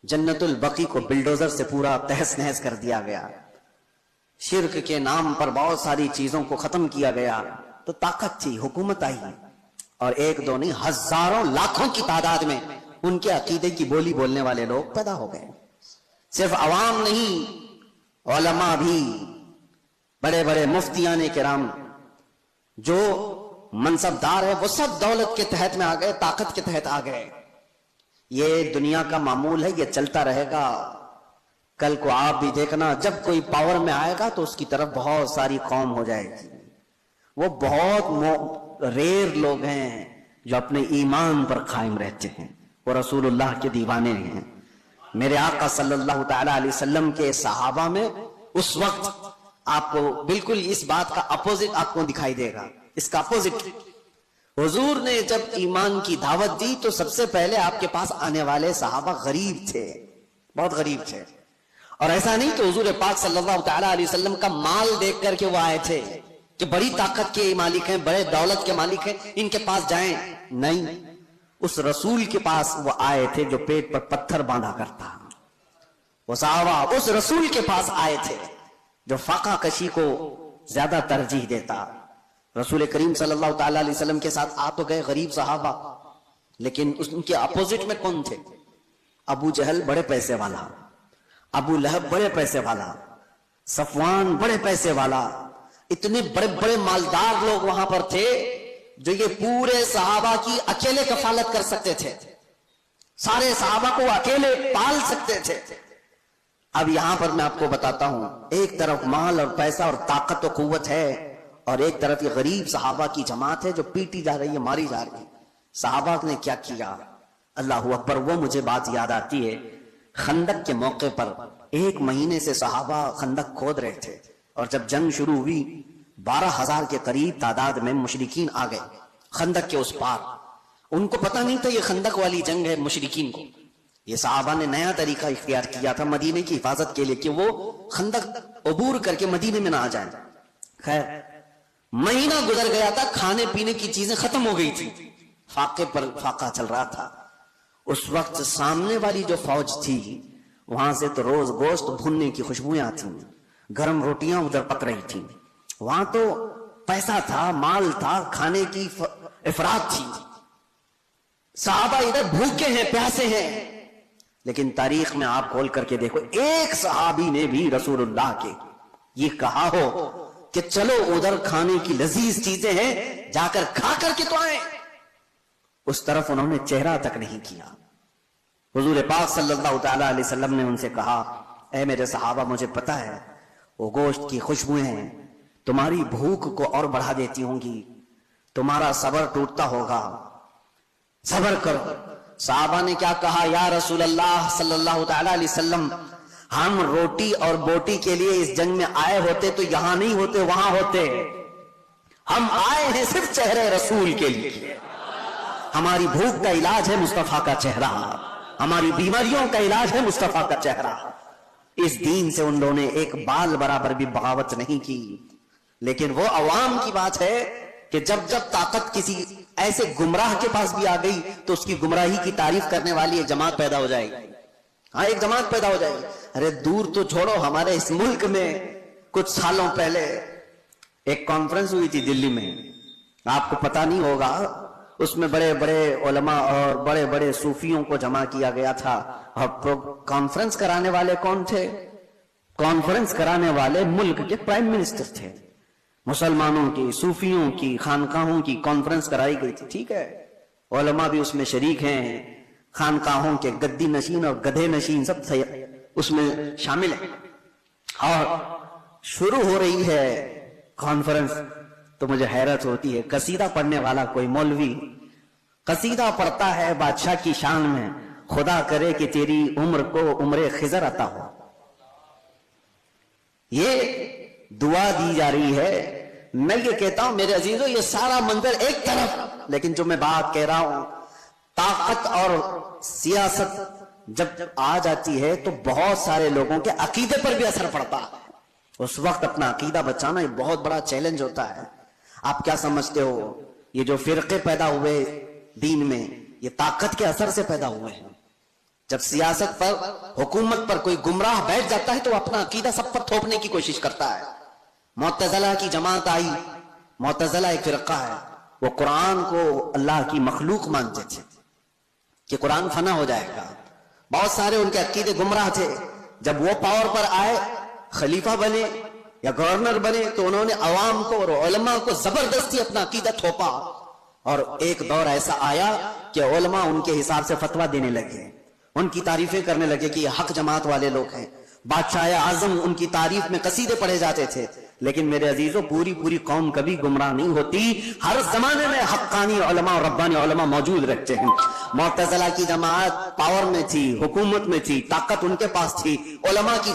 جنت البقیع کو بلڈوزر سے پورا تہس نہس کر دیا گیا، شرک کے نام پر بہت ساری چیزوں کو ختم کیا گیا، تو طاقت تھی، حکومت آئی، اور ایک دو نہیں ہزاروں لاکھوں کی تعداد میں ان کے عقیدے کی بولی بولنے والے لوگ پیدا ہو گئے۔ صرف عوام نہیں، علماء بھی، بڑے بڑے مفتیان کرام جو منصب دار ہے وہ سب دولت کے تحت میں آ گئے، طاقت کے تحت آ گئے۔ یہ دنیا کا معمول ہے، یہ چلتا رہے گا۔ کل کو آپ بھی دیکھنا، جب کوئی پاور میں آئے گا تو اس کی طرف بہت ساری قوم ہو جائے گی۔ وہ بہت ریئر لوگ ہیں جو اپنے ایمان پر قائم رہتے ہیں، وہ رسول اللہ کے دیوانے ہیں۔ میرے آقا صلی اللہ تعالی علیہ وسلم کے صحابہ میں اس وقت آپ کو بالکل اس بات کا اپوزٹ آپ کو دکھائی دے گا، اس کا اپوزٹ۔ حضور نے جب ایمان کی دعوت دی تو سب سے پہلے آپ کے پاس آنے والے صحابہ غریب تھے، بہت غریب تھے، اور ایسا نہیں کہ حضور پاک صلی اللہ تعالی علیہ وسلم کا مال دیکھ کر کے وہ آئے تھے کہ بڑی طاقت کے مالک ہیں، بڑے دولت کے مالک ہیں، ان کے پاس جائیں، نہیں، اس رسول کے پاس وہ آئے تھے جو پیٹ پر پتھر باندھا کرتا۔ وہ صحابہ اس رسول کے پاس آئے تھے جو فاقہ کشی کو زیادہ ترجیح دیتا۔ رسول کریم صلی اللہ تعالی علیہ وسلم کے ساتھ آ تو گئے غریب صحابہ، لیکن ان کے اپوزٹ میں کون تھے؟ ابو جہل بڑے پیسے والا، ابو لہب بڑے پیسے والا، صفوان بڑے پیسے والا، اتنے بڑے بڑے مالدار لوگ وہاں پر تھے جو یہ پورے صحابہ کی اکیلے کفالت کر سکتے تھے، سارے صحابہ کو اکیلے پال سکتے تھے۔ اب یہاں پر میں آپ کو بتاتا ہوں، ایک طرف مال اور پیسہ اور طاقت و قوت ہے، اور ایک طرف یہ غریب صحابہ کی جماعت ہے جو پیٹی جا رہی ہے، ماری جا رہی ہے۔ صحابہ نے کیا کیا؟ اللہ اکبر! وہ مجھے بات یاد آتی ہے، خندق کے موقع پر 1 مہینے سے صحابہ خندق کھود رہے تھے، اور جب جنگ شروع ہوئی 12,000 کے قریب تعداد میں مشرکین آ گئے خندق کے اس پار۔ ان کو پتہ نہیں تھا یہ خندق والی جنگ ہے مشرکین کو۔ یہ صحابہ نے نیا طریقہ اختیار کیا تھا مدینے کی حفاظت کے لیے کہ وہ خندق عبور کر کے مدینے میں نہ آ جائیں۔ خیر، مہینہ گزر گیا تھا، کھانے پینے کی چیزیں ختم ہو گئی تھی، فاقے پر فاقہ چل رہا تھا۔ اس وقت سامنے والی جو فوج تھی وہاں سے تو روز گوشت بھوننے کی خوشبوئیں آتی، گرم روٹیاں ادھر پک رہی تھیں، وہاں تو پیسہ تھا، مال تھا، کھانے کی افراد تھی۔ صحابہ ادھر بھوکے ہیں، پیاسے ہیں، لیکن تاریخ میں آپ کھول کر کے دیکھو، ایک صحابی نے بھی رسول اللہ کے یہ کہا ہو کہ چلو ادھر کھانے کی لذیذ چیزیں ہیں، جا کر کھا کر کے تو آئیں، اس طرف انہوں نے چہرہ تک نہیں کیا۔ حضور پاک صلی اللہ تعالی علیہ وسلم نے ان سے کہا، اے میرے صحابہ، مجھے پتہ ہے وہ گوشت کی خوشبوئیں تمہاری بھوک کو اور بڑھا دیتی ہوں گی، تمہارا صبر ٹوٹتا ہوگا، صبر کرو۔ صحابہ نے کیا کہا؟ یا رسول اللہ صلی اللہ تعالی علیہ وسلم، ہم روٹی اور بوٹی کے لیے اس جنگ میں آئے ہوتے تو یہاں نہیں ہوتے، وہاں ہوتے۔ ہم آئے ہیں صرف چہرے رسول کے لیے۔ ہماری بھوک کا علاج ہے مصطفیٰ کا چہرہ، ہماری بیماریوں کا علاج ہے مصطفیٰ کا چہرہ۔ اس دین سے ان لوگوں نے ایک بال برابر بھی بغاوت نہیں کی، لیکن وہ عوام کی بات ہے کہ جب جب طاقت کسی ایسے گمراہ کے پاس بھی آ گئی تو اس کی گمراہی کی تعریف کرنے والی ایک جماعت پیدا ہو جائے گی۔ ہاں، ایک جماعت پیدا ہو جائے گی۔ ارے دور تو چھوڑو، ہمارے اس ملک میں کچھ سالوں پہلے ایک کانفرنس ہوئی تھی دلی میں، آپ کو پتہ نہیں ہوگا، اس میں بڑے بڑے علماء اور بڑے بڑے صوفیوں کو جمع کیا گیا تھا۔ اور کانفرنس کرانے والے کون تھے؟ کانفرنس کرانے والے ملک کے پرائم منسٹر تھے۔ مسلمانوں کی، صوفیوں کی، خانقاہوں کی کانفرنس کرائی گئی تھی، ٹھیک ہے، علماء بھی اس میں شریک ہیں، خانقاہوں کے گدی نشین اور گدھے نشین سب اس میں شامل ہیں، اور شروع ہو رہی ہے کانفرنس تو مجھے حیرت ہوتی ہے، قصیدہ پڑھنے والا کوئی مولوی قصیدہ پڑھتا ہے بادشاہ کی شان میں، خدا کرے کہ تیری عمر کو عمر خضر عطا ہو۔ یہ دعا دی جا رہی ہے۔ میں یہ کہتا ہوں میرے عزیزو، یہ سارا منظر ایک طرف، لیکن جو میں بات کہہ رہا ہوں، طاقت اور سیاست جب آ جاتی ہے تو بہت سارے لوگوں کے عقیدے پر بھی اثر پڑتا ہے۔ اس وقت اپنا عقیدہ بچانا ایک بہت بڑا چیلنج ہوتا ہے۔ آپ کیا سمجھتے ہو یہ جو فرقے پیدا ہوئے دین میں، یہ طاقت کے اثر سے پیدا ہوئے ہیں؟ جب سیاست پر، حکومت پر کوئی گمراہ بیٹھ جاتا ہے تو اپنا عقیدہ سب پر تھوپنے کی کوشش کرتا ہے. معتزلہ کی جماعت آئی. معتزلہ ایک فرقہ ہے، وہ قرآن کو اللہ کی مخلوق مانتے تھے کہ قرآن فنا ہو جائے گا. بہت سارے ان کے عقیدے گمراہ تھے. جب وہ پاور پر آئے، خلیفہ بنے یا گورنر بنے، تو انہوں نے عوام کو اور علماء کو زبردستی اپنا عقیدہ تھوپا. اور ایک دور ایسا آیا کہ علماء ان کے حساب سے فتویٰ دینے لگے، ان کی تعریفیں کرنے لگے کہ یہ حق جماعت والے لوگ ہیں. بادشاہ اعظم ان کی تعریف میں قصیدے پڑھے جاتے تھے. لیکن میرے عزیزوں، پوری قوم کبھی گمراہ نہیں ہوتی. ہر زمانے میں حقانی علماء اور ربانی علماء موجود رہتے ہیں. معتزلہ کی جماعت پاور میں تھی، حکومت میں تھی، طاقت ان کے پاس تھی. علماء کی